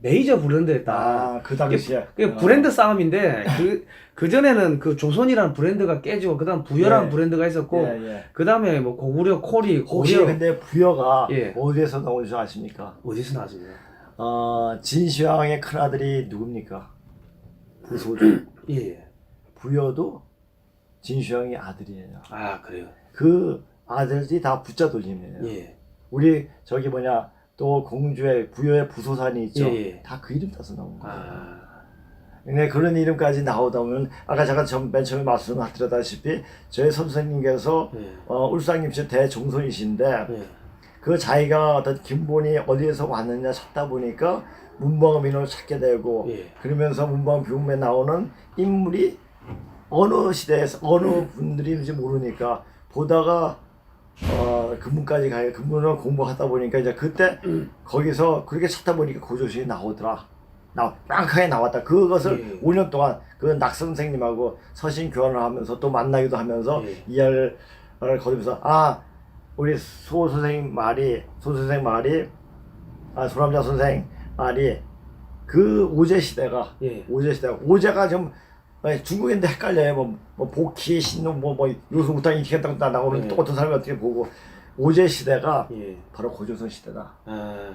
메이저 브랜드였다. 그 당시에. 그게 브랜드 싸움인데 그 전에는 그 조선이라는 브랜드가 깨지고 그다음 부여라는 브랜드가 있었고 그다음에 뭐 고구려, 코리, 혹시 고려. 근데 부여가 어디에서 나온 줄 아십니까? 어디서 나왔습니까? 진시황의 큰 아들이 누굽니까? 부소주. 예. 부여도 진시황의 아들이에요. 아 그래요. 그 아들이 다 부자 돌림이에요. 예. 우리 또 공주의 부여의 부소산이 있죠. 다 그 이름 따서 나온 거예요. 근데 그런 이름까지 나오다 보면 아까 잠깐 맨 처음에 말씀드렸다시피 저희 선생님께서 울산김씨 대종손이신데 그 자기가 어떤 김본이 어디에서 왔느냐 찾다 보니까 문방의 민원을 찾게 되고 그러면서 문방 비움에 나오는 인물이 어느 시대에서 어느 분들인지 모르니까 보다가 근문까지 가요. 근문을 공부하다 보니까 이제 그때 거기서 그렇게 찾다 보니까 고조실이 나오더라. 뺑하게 나왔다. 그것을 5년 동안 그 낙 선생님하고 서신 교환을 하면서 또 만나기도 하면서 이야기를 거두면서 우리 소남자 선생 말이 그 오제 시대가 오제가 좀 중국인데 헷갈려요. 복희, 신농, 요소부터 이렇게 딱 나오는 똑같은 사람이 어떻게 보고 오제 시대가 바로 고조선 시대다.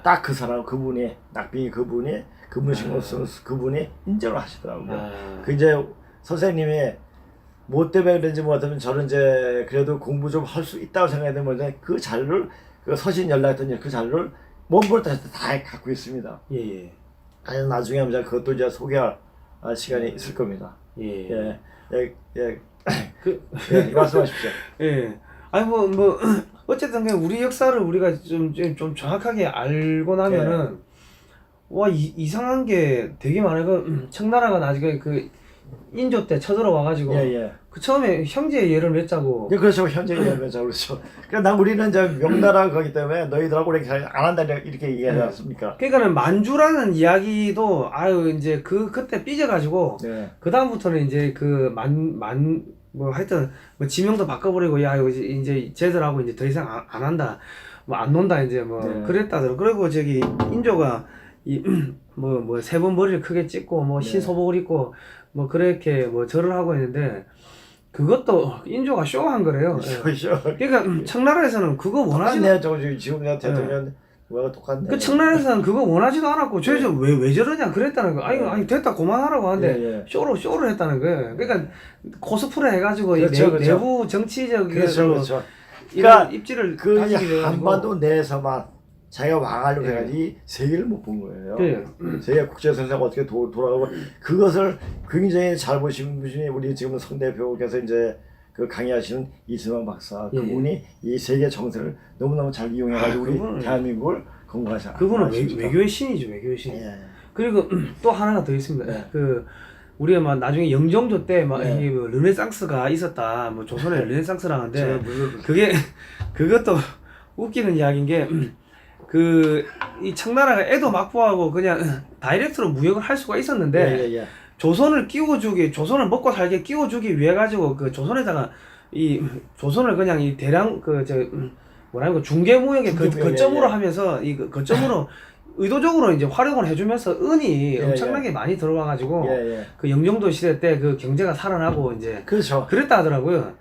딱 그 사람, 그분이 낙빙이 그분이 근문신고 쓰는 그분이 인정을 하시더라고요. 그 이제 선생님이 뭐 때문에 그런지 모르겠지만 저는 이제 그래도 공부 좀 할 수 있다고 생각했는데 그 자료를 그 서신 연락했더니 그 자료를 뭔 다 갖고 있습니다. 그래서 나중에 이제 그것도 이제 소개할 시간이 있을 겁니다. 말씀하십시오. 아니 어쨌든 우리 역사를 우리가 좀 정확하게 알고 나면은 와 이상한 게 되게 많아요. 청나라가 나중에 그 인조 때 쳐들어와가지고 그 처음에 형제 예를 맺자고. 그렇죠. 형제 예를 맺자고 그렇죠. 그러니까 우리는 이제 명나라 거기 때문에 너희들하고 이렇게 안 한다 이렇게 얘기하지 않습니까? 그러니까는 만주라는 이야기도 이제 그때 삐져가지고 그 다음부터는 이제 하여튼 지명도 바꿔버리고 이제 쟤들하고 이제 더 이상 안 한다 안 논다 이제 그랬다더라. 그리고 인조가 세 번 머리를 크게 찍고 흰소복을 입고 그렇게 절을 하고 있는데 그것도 인조가 쇼한 거래요. 그러니까 청나라에서는 그거 원하지도 지금 내가 대통령 뭐가 똑같네. 그 청나라에서는 그거 원하지도 않았고 쟤 왜 저러냐 그랬다는 거. 아니 됐다 그만하라고 하는데 쇼를 했다는 거예요. 그러니까 코스프레 해가지고 내부 정치적 그렇죠. 이런 그러니까 입지를 그 가지게 돼가지고 한반도 내에서만 자기가 왕하려고 예. 해가지고 세계를 못 본 거예요. 예. 세계 국제 선사가 어떻게 돌아가고 그것을 굉장히 잘 보신 분이 우리 지금 성 대표께서 이제 그 강의하시는 이승만 박사 예. 그분이 이 세계 정세를 너무너무 잘 이용해가지고 우리 그분은- 대한민국을 건강하지 않습니까? 그분은 외교의 신이죠, 외교의 신. 예. 그리고 또 하나가 더 있습니다. 네. 그 우리가 막 나중에 영종조 때 막 네. 이게 뭐 르네상스가 있었다, 뭐 조선에 르네상스라 하는데 저는 물론 그게 그것도 웃기는 이야기인 게 그 이 청나라가 애도 막부하고 그냥 다이렉트로 무역을 할 수가 있었는데 예, 예, 예. 조선을 끼워주기, 조선을 먹고 살게 끼워주기 위해 가지고 그 조선에다가 이 조선을 그냥 이 대량 뭐라고 중개무역의 중개무역, 거점으로 예. 하면서 이 거점으로 의도적으로 이제 활용을 해주면서 은이 예, 엄청나게 많이 들어와 가지고 예, 예. 그 영종도 시대 때 그 경제가 살아나고 이제 그렇죠. 그랬다 하더라고요.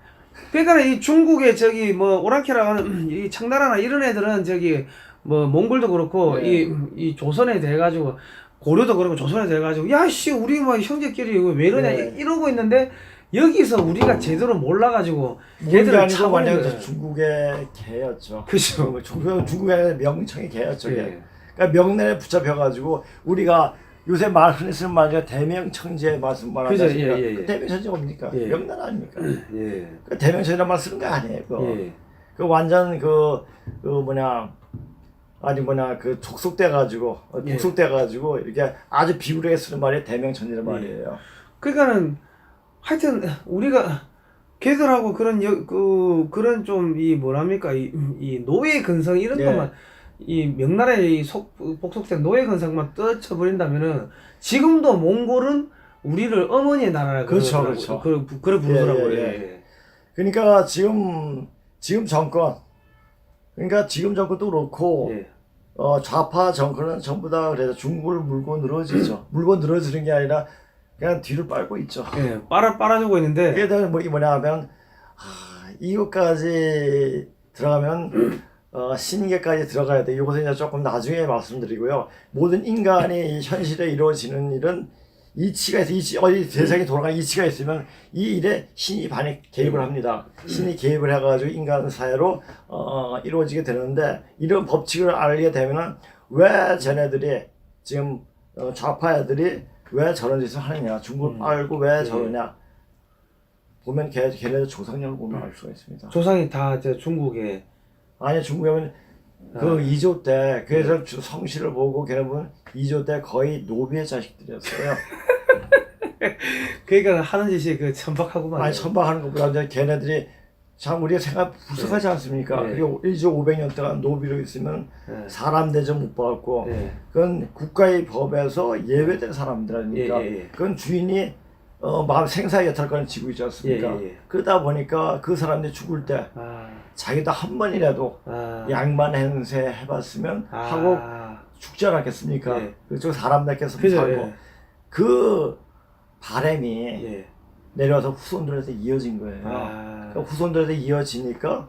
그러니까 이 중국의 저기 뭐 오랑캐라고 하는 이 청나라나 이런 애들은 저기 뭐 몽골도 그렇고 네. 이 조선에 대해 가지고 고려도 그렇고 조선에 대해 가지고 야씨 우리 뭐 형제끼리 왜 이러냐 네. 이러고 있는데 여기서 우리가 제대로 몰라 가지고 걔들은 걔들을 아니고 차버린 완전 거예요. 중국의 개였죠. 그죠. 중국의 명청의 개였죠. 걔. 예. 그러니까 명내에 붙잡혀가지고 우리가 요새 말 흔히 쓰는 말이 대명청지의 말씀 그죠. 말하잖아요. 예, 예, 예. 그 대명청지가 뭡니까? 예. 명난 아닙니까? 예. 그 대명청이란 말 쓰는 거 아니에요. 그거. 예. 그 완전 그 족속돼 가지고 예. 독속돼 가지고 이렇게 아주 비굴하게 쓰는 말이 대명청지란 말이에요. 그러니까는 하여튼 우리가 걔들하고 그런 좀 이 뭐랍니까 이 노예 근성 이런 예. 것만 이 명나라의 복속된 노예 근성만 떨쳐버린다면은 지금도 몽골은 우리를 어머니의 나라라 그렇죠, 그러더라고요. 그렇죠. 그래 부르더라고요. 예, 예, 예. 그러니까 지금 정권 그러니까 지금 정권도 그렇고 예. 좌파 정권은 전부 다 그래서 중국을 물고 늘어지죠. 물고 늘어지는 게 아니라 그냥 뒤를 빨고 있죠. 예. 빨아주고 있는데 그게 다 뭐냐면 이것까지 들어가면 신계까지 들어가야 돼. 이것은 이제 조금 나중에 말씀드리고요. 모든 인간이 이 현실에 이루어지는 일은 이치가 있어. 어디 세상에 돌아가는 이치가 있으면 이 일에 신이 개입을 합니다. 신이 개입을 해가지고 인간 사회로 이루어지게 되는데 이런 법칙을 알게 되면은 왜 쟤네들이 지금 좌파 애들이 왜 저런 짓을 하느냐, 중국을 빨고 왜 저러냐 보면 걔네들 조상력을 보면 알 수가 있습니다. 조상이 다 저 중국에 아니 중국에 보면 그 2조 때 그래서 성씨를 보고 걔네분 2조 때 거의 노비의 자식들이었어요. 그러니까 하는 짓이 그 천박하고만. 아니 선박하는 것보다 이제 걔네들이 참 우리가 생각 불쌍하지 않습니까? 네. 그리고 1조 500년 동안 노비로 있으면 네. 사람 대접 못 받고 네. 그건 국가의 법에서 예외된 사람들 아닙니까? 예, 예, 예. 그건 주인이 마음 생사의 여탈권을 지고 있지 않습니까? 예, 예. 그러다 보니까 그 사람들이 죽을 때 아, 자기도 한 번이라도 양반 행세 해봤으면 하고 죽지 않았겠습니까? 예. 그쪽 사람들께서 그죠, 살고 예. 그 바람이 예. 내려와서 후손들한테 이어진 거예요. 그러니까 후손들한테 이어지니까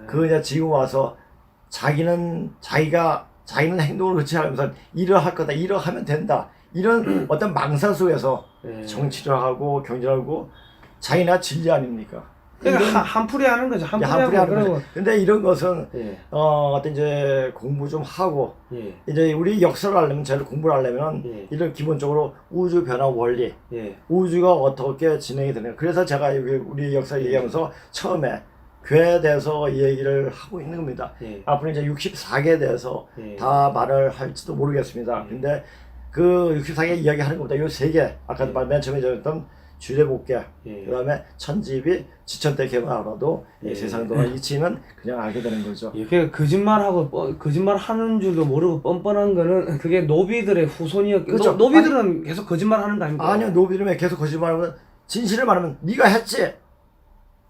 그 이제 지금 와서 자기는 행동을 그렇지 않으면서 이러 할 거다, 이러 하면 된다 이런 어떤 망상 속에서 예. 정치를 하고 경제를 하고 자기나 진리 아닙니까? 그러니까 한풀이 하는 거죠. 한풀이 한풀이 하는 그러고. 거죠. 근데 이런 것은 예. 어떤 이제 공부 좀 하고 예. 이제 우리 역사를 알려면 제일 공부를 하려면 예. 이런 기본적으로 우주 변화 원리, 예. 우주가 어떻게 진행이 되는. 그래서 제가 여기 우리 역사 얘기하면서 처음에 괴에 대해서 이 얘기를 하고 있는 겁니다. 예. 앞으로 이제 64개에 대해서 예. 다 말을 할지도 모르겠습니다. 예. 근데 그 64개 이야기하는 것보다 이 3개 아까 예. 맨 처음에 저랬던 주례복개, 예. 그다음에 천지비, 지천대 개만 알아도 예. 세상 동안 이치는 그냥 알게 되는 거죠. 이렇게 거짓말하고 거짓말하는 줄도 모르고 뻔뻔한 거는 그게 노비들의 후손이었. 그렇죠. 노비들은 계속 거짓말하는 거 아닙니까? 아니요, 노비들은 계속 거짓말하면 진실을 말하면 네가 했지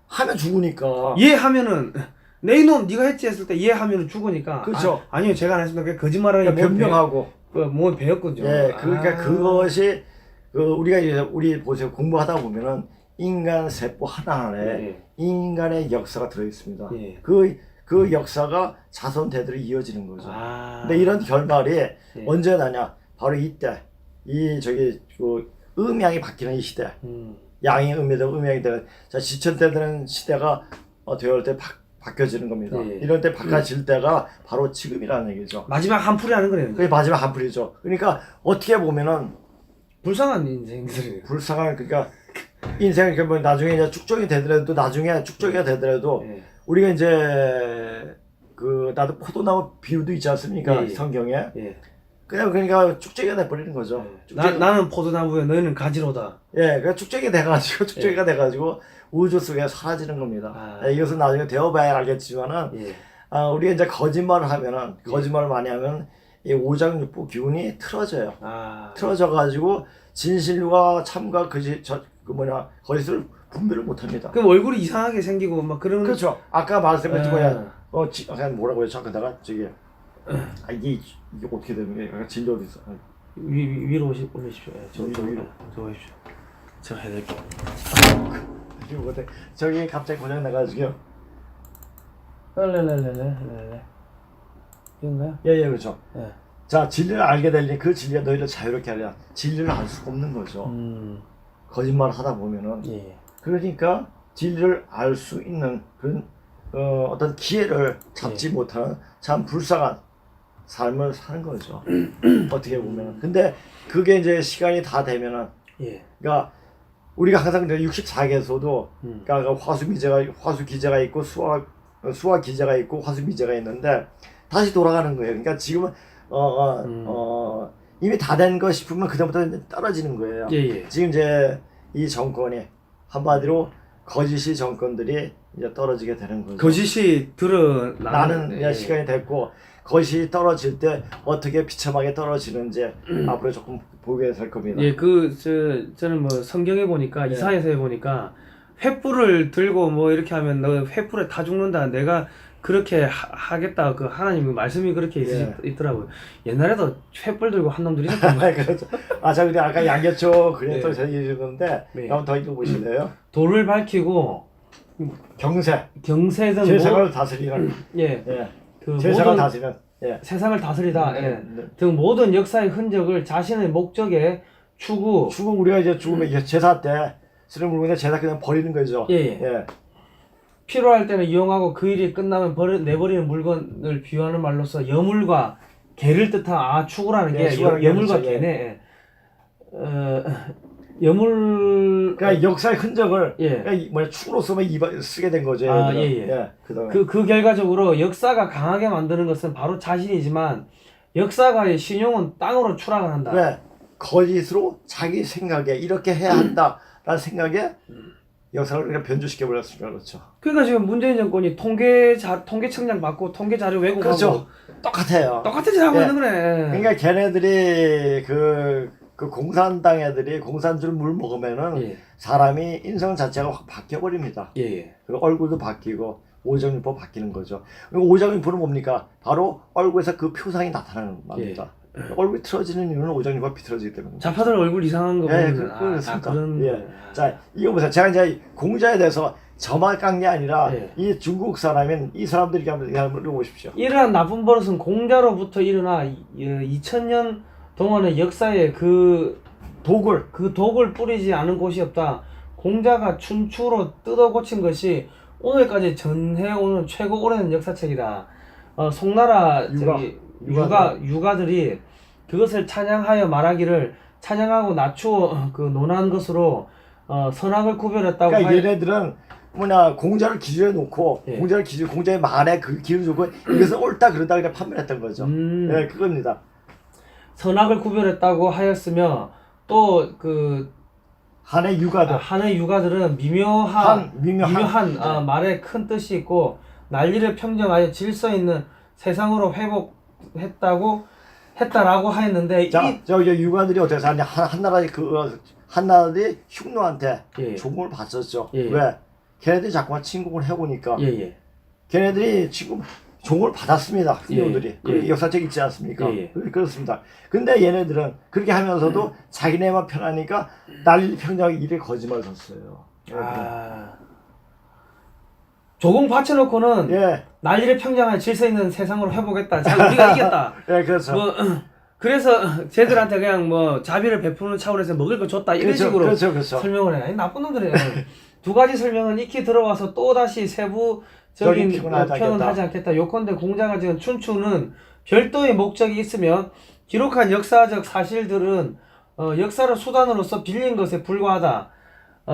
하면 죽으니까. 예 하면은 내 이놈 네가 했지 했을 때 예 하면은 죽으니까. 그렇죠. 아니요 제가 안 했습니다. 그게 거짓말하는 게 변명하고. 뭐 배웠거든요. 예, 그러니까 아. 그것이 우리가 이제 우리 보세요, 공부하다 보면은 인간 세포 하나하나에 예. 인간의 역사가 들어 있습니다. 예. 그 역사가 자손 대대로 이어지는 거죠. 근데 이런 결말이 언제 나냐? 바로 이때 음양이 바뀌는 이 시대. 양이 음이 되고 음양이 되는 지천 때 되는 시대가 되어올 때 바뀌어지는 겁니다. 예. 이런 때 바꿔질 때가 바로 지금이라는 얘기죠. 마지막 한풀이 하는 거네요. 그게 마지막 한풀이죠. 그러니까 어떻게 보면은 불쌍한 인생들이에요. 불쌍한 그러니까 인생을 뭐 나중에 이제 축적이 되더라도 나중에 축적이 되더라도 예. 우리가 이제 그 나도 포도나무 비유도 있지 않습니까? 예. 성경에 예. 그냥 그러니까 축적이가 돼버리는 거죠. 나는 포도나무에 너희는 가지로다. 예, 그 축적이 돼가지고 축적이가 돼가지고 우주 속에 사라지는 겁니다. 예, 이것은 나중에 되어봐야 알겠지만은 예. 우리가 이제 거짓말을 하면은 거짓말을 많이 하면 이 오장육부 기운이 틀어져요. 틀어져가지고 진실과 참과 거짓을 분별을 못합니다. 그럼 얼굴이 이상하게 생기고 막 그런. 그렇죠. 아까 말씀드린 거야. 약간 뭐라고 해요? 잠깐다가 저기 이게 어떻게 되는 게 약간 진료도 있어. 위로 올리십시오. 예, 저 위로. 저 오십시오. 제가 해드릴게요. 그리고 저기 갑자기 고장 나가지고요. 랄랄랄랄랄랄. 이건가요? 예, 그렇죠. 예. 자, 진리를 알게 되니 그 진리가 너희를 자유롭게 하려. 진리를 알 수가 없는 거죠. 거짓말을 하다 보면은. 예. 그러니까 진리를 알 수 있는 그런 어떤 기회를 잡지 못하는 참 불쌍한 삶을 사는 거죠. 어떻게 보면. 근데 그게 이제 시간이 다 되면은. 예. 그러니까 우리가 항상 64개에서도 그러니까 화수 기제가 있고 수화 기제가 있고 화수 미제가 있는데 다시 돌아가는 거예요. 그러니까 지금은 이미 다 된 거 싶으면 그다음부터 이제 떨어지는 거예요. 예. 지금 이제 이 정권이 한마디로 거짓이 정권들이 이제 떨어지게 되는 거죠. 거짓이 나는 이제 시간이 됐고 거짓이 떨어질 때 어떻게 비참하게 떨어지는지 앞으로 조금 보게 될 겁니다. 예, 저는 뭐 성경에 보니까 이사야서에 보니까 횃불을 들고 뭐 이렇게 하면 너 횃불에 다 죽는다. 내가 그렇게 하겠다. 그 하나님 말씀이 그렇게 있더라고요. 옛날에도 횃불 들고 한 놈들이 있었던 거예요. 그렇죠. 자, 근데 아까 양계초 그래도 얘기해주는데 한번 더 읽어보실래요? 돌을 밝히고 경세 세상을 다스리는 그 세상을 다스리는 세상을 다스리다 등 모든 역사의 흔적을 자신의 목적에 추구 우리가 이제 죽으면 제사 때 쓰는 물건에 제사 그냥 버리는 거죠. 필요할 때는 이용하고 그 일이 끝나면 내버리는 물건을 비유하는 말로서 여물과 개를 뜻한 추구라는 게 여물과 개네. 그러니까 역사의 흔적을 그러니까 축으로서만 쓰게 된 거죠. 그 결과적으로 역사가 강하게 만드는 것은 바로 자신이지만 역사가의 신용은 땅으로 추락을 한다. 왜? 거짓으로 자기 생각에 이렇게 해야 한다라는 생각에 역사를 그냥 변주시켜 버렸으니까 그렇죠. 그러니까 지금 문재인 정권이 통계청량 받고 통계 자료 왜곡하고 똑같아요. 똑같이 하고 있는 거네. 그러니까 걔네들이 그 공산당 애들이 공산주를 물 먹으면은 사람이 인성 자체가 확 바뀌어 버립니다. 그리고 얼굴도 바뀌고 오장육부 바뀌는 거죠. 오장육부는 뭡니까? 바로 얼굴에서 그 표상이 나타나는 겁니다. 얼굴이 틀어지는 이유는 오장육부가 비틀어지기 때문에. 자파들 얼굴 이상한 거 보면 그렇습니다. 자, 이거 보세요. 제가 이제 공자에 대해서 저만 깐 게 아니라 이 중국 사람인 이 사람들이 한번 읽어보십시오. 이러한 나쁜 버릇은 공자로부터 일어나 2000년 동안의 역사에 그 독을 뿌리지 않은 곳이 없다. 공자가 춘추로 뜯어 고친 것이 오늘까지 전해오는 최고 오래된 역사책이다. 송나라 유가들이 그것을 찬양하여 말하기를 찬양하고 낮추어 논한 것으로 선악을 구별했다고. 그러니까 얘네들은 공자를 기준에 놓고 공자의 말에 그 기준을 두고 이것은 옳다 그러다 그냥 판별했던 거죠. 그겁니다. 선악을 구별했다고 하였으며 또 한의 유가들은 미묘한 말에 큰 뜻이 있고 난리를 평정하여 질서 있는 세상으로 했다라고 하였는데 저기 유가들이 어떻게 사냐 한나라들이 흉노한테 종을 받았죠. 왜? 걔네들이 자꾸만 침공을 해보니까 걔네들이 지금 종을 받았습니다. 흉노들이. 역사책 있지 않습니까? 그렇습니다. 근데 얘네들은 그렇게 하면서도 자기네만 편하니까 난리를 평정하기 일에 거짓말을 썼어요. 조공 받쳐놓고는 난리를 평정할 질서 있는 세상으로 회복했다. 자, 우리가 이겼다. 그렇죠. 그래서 쟤들한테 그냥 자비를 베푸는 차원에서 먹을 거 줬다 이런 식으로 설명을 해. 나쁜 놈들이에요. 두 가지 설명은 익히 들어와서 또 다시 세부 저긴 표현하지 표현하지 않겠다. 요컨대 공자가 지은 춘추는 별도의 목적이 있으면 기록한 역사적 사실들은 역사를 수단으로서 빌린 것에 불과하다.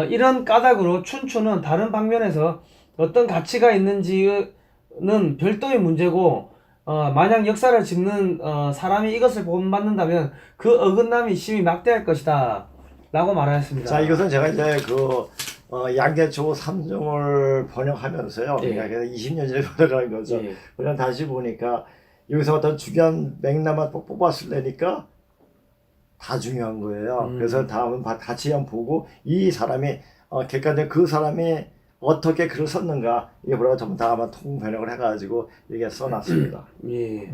이런 까닭으로 춘추는 다른 방면에서 어떤 가치가 있는지는 별도의 문제고 만약 역사를 찍는 사람이 이것을 본받는다면 그 어긋남이 심히 막대할 것이다 라고 말하였습니다. 자, 이것은 제가 이제 양계초 3종을 번역하면서요. 예. 그러니까 20년 전에 번역한 거죠. 예. 그냥 다시 보니까 여기서 어떤 중요한 맥락만 뽑았을래니까 다 중요한 거예요. 그래서 다음은 같이 한번 보고 이 사람이 객관적으로 그 사람이 어떻게 글을 썼는가 이게 뭐라고 전부 다 아마 통번역을 해가지고 이게 써놨습니다. 예.